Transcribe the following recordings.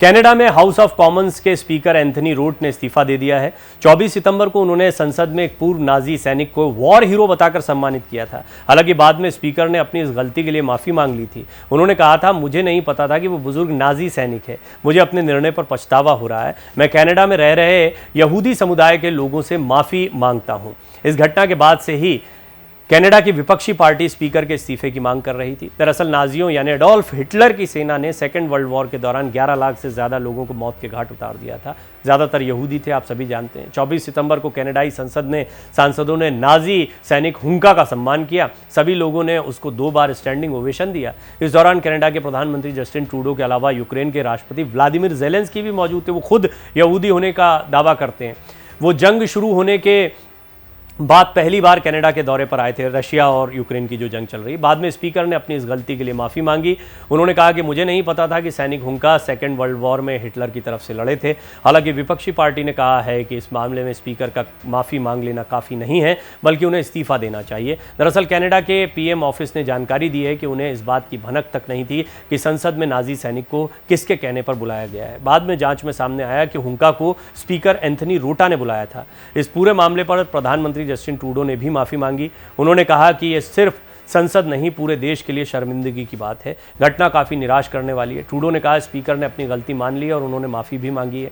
Canada में house of Commons के speaker Anthony road ने इस्तीफा दे दिया है। 24 सितंबर को उन्होंने संसद में एक पूर्व नाजी सैनिक को वॉर हीरो बताकर सम्मानित किया था। हालांकि बाद में स्पीकर ने अपनी इस गलती के लिए माफ़ी मांग ली थी। उन्होंने कहा था, मुझे नहीं पता था कि वो बुजुर्ग नाजी सैनिक है। मुझे अपने निर्णय पर पछतावा हो रहा है। मैं कनाडा में रह रहे यहूदी समुदाय के लोगों से माफ़ी मांगता हूँ। इस घटना के बाद से ही कनाडा की विपक्षी पार्टी स्पीकर के इस्तीफे की मांग कर रही थी। दरअसल नाजियों यानी एडोल्फ हिटलर की सेना ने सेकेंड वर्ल्ड वॉर के दौरान 11 लाख से ज़्यादा लोगों को मौत के घाट उतार दिया था। ज़्यादातर यहूदी थे, आप सभी जानते हैं। 24 सितंबर को कनाडाई सांसदों ने नाजी सैनिक हुंका का सम्मान किया। सभी लोगों ने उसको 2 बार स्टैंडिंग ओवेशन दिया। इस दौरान कनाडा के प्रधानमंत्री जस्टिन ट्रूडो के अलावा यूक्रेन के राष्ट्रपति व्लादिमीर ज़ेलेंस्की भी मौजूद थे। वो खुद यहूदी होने का दावा करते हैं। वो जंग शुरू होने के बाद पहली बार कनाडा के दौरे पर आए थे, रशिया और यूक्रेन की जो जंग चल रही। बाद में स्पीकर ने अपनी इस गलती के लिए माफ़ी मांगी। उन्होंने कहा कि मुझे नहीं पता था कि सैनिक हुंका सेकेंड वर्ल्ड वॉर में हिटलर की तरफ से लड़े थे। हालांकि विपक्षी पार्टी ने कहा है कि इस मामले में स्पीकर का माफ़ी मांग लेना काफ़ी नहीं है, बल्कि उन्हें इस्तीफा देना चाहिए। दरअसल कनाडा के पीएम ऑफिस ने जानकारी दी है कि उन्हें इस बात की भनक तक नहीं थी कि संसद में नाजी सैनिक को किसके कहने पर बुलाया गया है। बाद में जाँच में सामने आया कि हुंका को स्पीकर एंथनी रोटा ने बुलाया था। इस पूरे मामले पर प्रधानमंत्री जस्टिन ट्रूडो ने भी माफ़ी मांगी। उन्होंने कहा कि ये सिर्फ संसद नहीं, पूरे देश के लिए शर्मिंदगी की बात है। घटना काफ़ी निराश करने वाली है। ट्रूडो ने कहा स्पीकर ने अपनी गलती मान ली है और उन्होंने माफ़ी भी मांगी है।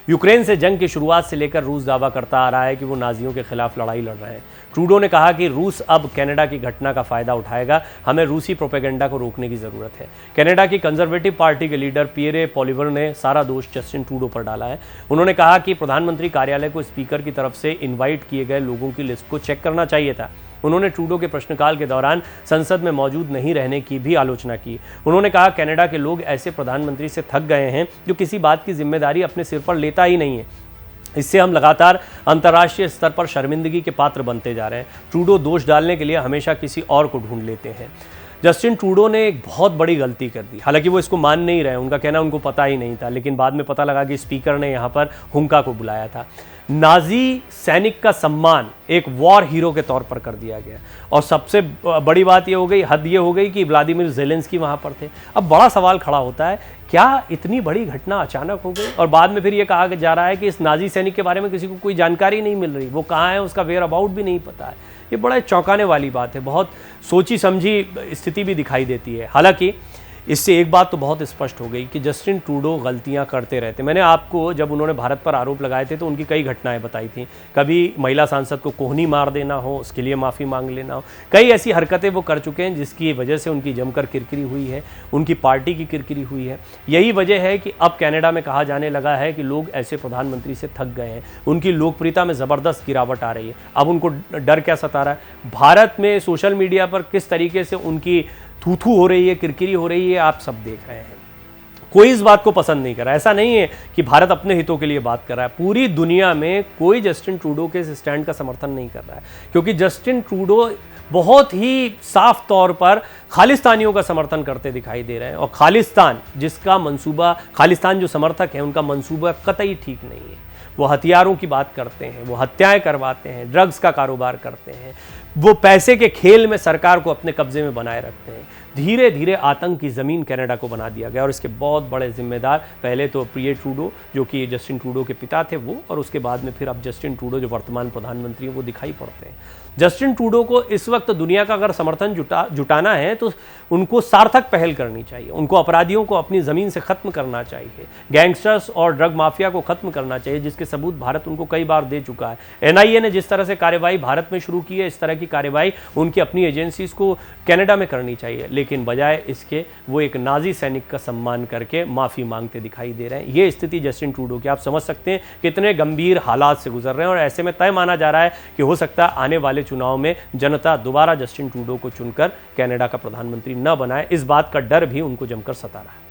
यूक्रेन से जंग की शुरुआत से लेकर रूस दावा करता आ रहा है कि वो नाजियों के खिलाफ लड़ाई लड़ रहे हैं। ट्रूडो ने कहा कि रूस अब कनाडा की घटना का फ़ायदा उठाएगा। हमें रूसी प्रोपेगेंडा को रोकने की ज़रूरत है। कनाडा की कंजर्वेटिव पार्टी के लीडर पियरे पॉलिवर ने सारा दोष जस्टिन ट्रूडो पर डाला है। उन्होंने कहा कि प्रधानमंत्री कार्यालय को स्पीकर की तरफ से इन्वाइट किए गए लोगों की लिस्ट को चेक करना चाहिए था। उन्होंने ट्रूडो के प्रश्नकाल के दौरान संसद में मौजूद नहीं रहने की भी आलोचना की। उन्होंने कहा कनाडा के लोग ऐसे प्रधानमंत्री से थक गए हैं जो किसी बात की जिम्मेदारी अपने सिर पर लेता ही नहीं है। इससे हम लगातार अंतर्राष्ट्रीय स्तर पर शर्मिंदगी के पात्र बनते जा रहे हैं। ट्रूडो दोष डालने के लिए हमेशा किसी और को ढूंढ लेते हैं। जस्टिन ट्रूडो ने एक बहुत बड़ी गलती कर दी। हालांकि वो इसको मान नहीं रहे, उनका कहना उनको पता ही नहीं था, लेकिन बाद में पता लगा कि स्पीकर ने यहाँ पर हुंका को बुलाया था। नाजी सैनिक का सम्मान एक वॉर हीरो के तौर पर कर दिया गया। और सबसे बड़ी बात ये हो गई, हद ये हो गई कि व्लादिमीर ज़ेलेंस्की वहाँ पर थे। अब बड़ा सवाल खड़ा होता है, क्या इतनी बड़ी घटना अचानक हो गई? और बाद में फिर ये कहा जा रहा है कि इस नाजी सैनिक के बारे में किसी को कोई जानकारी नहीं मिल रही, वो कहाँ है, उसका वेयर अबाउट भी नहीं पता है। ये बड़ा चौंकाने वाली बात है। बहुत सोची समझी स्थिति भी दिखाई देती है। हालांकि इससे एक बात तो बहुत स्पष्ट हो गई कि जस्टिन ट्रूडो गलतियां करते रहते। मैंने आपको जब उन्होंने भारत पर आरोप लगाए थे तो उनकी कई घटनाएं बताई थी। कभी महिला सांसद को कोहनी मार देना हो, उसके लिए माफ़ी मांग लेना हो। कई ऐसी हरकतें वो कर चुके हैं जिसकी वजह से उनकी जमकर किरकिरी हुई है, उनकी पार्टी की किरकिरी हुई है। यही वजह है कि अब कनाडा में कहा जाने लगा है कि लोग ऐसे प्रधानमंत्री से थक गए हैं। उनकी लोकप्रियता में ज़बरदस्त गिरावट आ रही है। अब उनको डर क्या सता रहा है? भारत में सोशल मीडिया पर किस तरीके से उनकी थू-थू हो रही है, किरकिरी हो रही है, आप सब देख रहे हैं। कोई इस बात को पसंद नहीं कर रहा। ऐसा नहीं है कि भारत अपने हितों के लिए बात कर रहा है। पूरी दुनिया में कोई जस्टिन ट्रूडो के इस स्टैंड का समर्थन नहीं कर रहा है, क्योंकि जस्टिन ट्रूडो बहुत ही साफ तौर पर खालिस्तानियों का समर्थन करते दिखाई दे रहे हैं। और खालिस्तान जिसका मंसूबा, खालिस्तान जो समर्थक हैं, उनका मंसूबा कतई ठीक नहीं है। वो हथियारों की बात करते हैं, वो हत्याएं करवाते हैं, ड्रग्स का कारोबार करते हैं, वो पैसे के खेल में सरकार को अपने कब्जे में बनाए रखते हैं। धीरे धीरे आतंक की ज़मीन कनाडा को बना दिया गया और इसके बहुत बड़े जिम्मेदार पहले तो पियरे ट्रूडो, जो कि जस्टिन ट्रूडो के पिता थे, वो, और उसके बाद में फिर अब जस्टिन ट्रूडो जो वर्तमान प्रधानमंत्री हैं वो दिखाई पड़ते हैं। जस्टिन ट्रूडो को इस वक्त दुनिया का अगर समर्थन जुटाना है तो उनको सार्थक पहल करनी चाहिए। उनको अपराधियों को अपनी ज़मीन से ख़त्म करना चाहिए, गैंगस्टर्स और ड्रग माफिया को ख़त्म करना चाहिए, जिसके सबूत भारत उनको कई बार दे चुका है। एनआईए ने जिस तरह से कार्रवाई भारत में शुरू की है, इस तरह की कार्रवाई उनकी अपनी एजेंसीज को कनाडा में करनी चाहिए। लेकिन बजाय इसके वो एक नाजी सैनिक का सम्मान करके माफ़ी मांगते दिखाई दे रहे हैं। ये स्थिति जस्टिन ट्रूडो की, आप समझ सकते हैं कितने गंभीर हालात से गुजर रहे हैं। और ऐसे में तय माना जा रहा है कि हो सकता है आने वाले चुनाव में जनता दोबारा जस्टिन ट्रूडो को चुनकर कनाडा का प्रधानमंत्री न बनाए। इस बात का डर भी उनको जमकर सता रहा है।